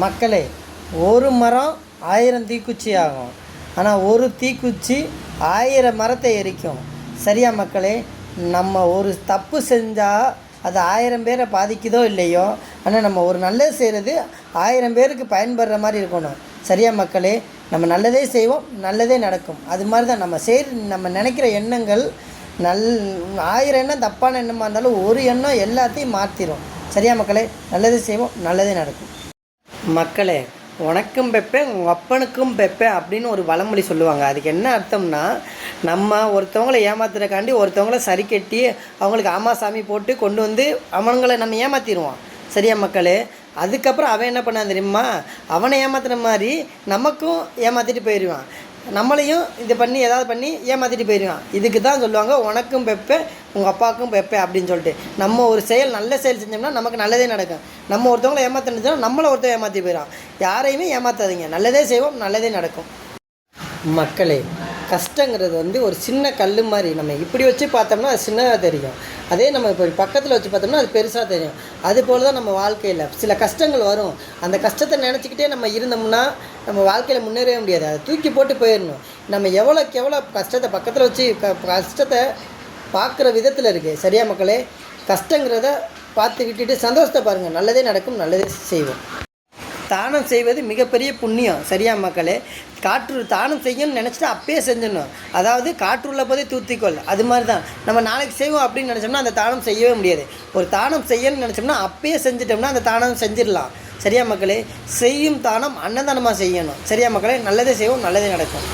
மக்களே, ஒரு மரம் 1000 தீக்குச்சி ஆகும். ஆனால் ஒரு தீக்குச்சி 1000 மரத்தை எரிக்கும். சரியா மக்களே? நம்ம ஒரு தப்பு செஞ்சால் அது 1000 பேரை பாதிக்குதோ இல்லையோ, ஆனால் நம்ம ஒரு நல்லது செய்கிறது 1000 பேருக்கு பயன்படுற மாதிரி இருக்கணும். சரியா மக்களே? நம்ம நல்லதே செய்வோம், நல்லதே நடக்கும். அது மாதிரி தான் நம்ம நினைக்கிற எண்ணங்கள் 1000 எண்ணம் தப்பான எண்ணமாக இருந்தாலும் ஒரு எண்ணம் எல்லாத்தையும் மாற்றிடும். சரியா மக்களே? நல்லதே செய்வோம், நல்லதே நடக்கும். மக்களே, உனக்கும் பெப்பேன் உங்கள் அப்பனுக்கும் பெப்பேன் அப்படின்னு ஒரு பழமொழி சொல்லுவாங்க. அதுக்கு என்ன அர்த்தம்னா, நம்ம ஒருத்தவங்களை ஏமாத்துறக்காண்டி ஒருத்தவங்கள சரி கட்டி அவங்களுக்கு ஆமாசாமி போட்டு கொண்டு வந்து அவங்களை நம்ம ஏமாற்றிடுவோம். சரியா மக்களே? அதுக்கப்புறம் அவன் என்ன பண்ணான் தெரியுமா? அவனை ஏமாத்துற மாதிரி நமக்கும் ஏமாற்றிட்டு போயிடுவான். நம்மளையும் இது பண்ணி ஏதாவது பண்ணி ஏமாற்றிட்டு போயிடுவான். இதுக்கு தான் சொல்லுவாங்க உனக்கும் பெப்பேன் உங்கள் அப்பாவுக்கும் பெப்பேன் அப்படின்னு சொல்லிட்டு. நம்ம ஒரு நல்ல செயல் செஞ்சோம்னா நமக்கு நல்லதே நடக்கும். நம்ம ஒருத்தவங்களை ஏமாற்றினா நம்மளை ஒருத்தர் ஏமாற்றி போயிடும். யாரையுமே ஏமாற்றாதீங்க. நல்லதே செய்வோம், நல்லதே நடக்கும். மக்களே, கஷ்டங்கிறது ஒரு சின்ன கல் மாதிரி. நம்ம இப்படி வச்சு பார்த்தோம்னா அது சின்னதாக தெரியும். அதே நம்ம இப்போ பக்கத்தில் வச்சு பார்த்தோம்னா அது பெருசாக தெரியும். அதுபோல் தான் நம்ம வாழ்க்கையில் சில கஷ்டங்கள் வரும். அந்த கஷ்டத்தை நினச்சிக்கிட்டே நம்ம இருந்தோம்னா நம்ம வாழ்க்கையில் முன்னேறவே முடியாது. அதை தூக்கி போட்டு போயிடணும். நம்ம எவ்வளோக்கு எவ்வளோ கஷ்டத்தை பக்கத்தில் வச்சு கஷ்டத்தை பார்க்குற விதத்தில் இருக்குது. சரியா மக்களே? கஷ்டங்கிறத பார்த்து விட்டுட்டு சந்தோஷத்தை பாருங்கள். நல்லதே நடக்கும், நல்லதே செய்வோம். தானம் செய்வது மிகப்பெரிய புண்ணியம். சரியா மக்களே? தானம் செய்யணும்னு நினச்சிட்டு அப்பயே செஞ்சிடணும். அதாவது காற்றுள்ள போதே தூத்திக்கொள். அது மாதிரி தான் நம்ம நாளைக்கு செய்வோம் அப்படின்னு நினச்சோம்னா அந்த தானம் செய்யவே முடியாது. ஒரு தானம் செய்யணும்னு நினச்சோம்னா அப்பயே செஞ்சிட்டோம்னா அந்த தானம் செஞ்சிடலாம். சரியா மக்களே? செய்யும் தானம் அன்னதானமாக செய்யணும். சரியா மக்களே? நல்லதே செய்வோம், நல்லதே நடக்கும்.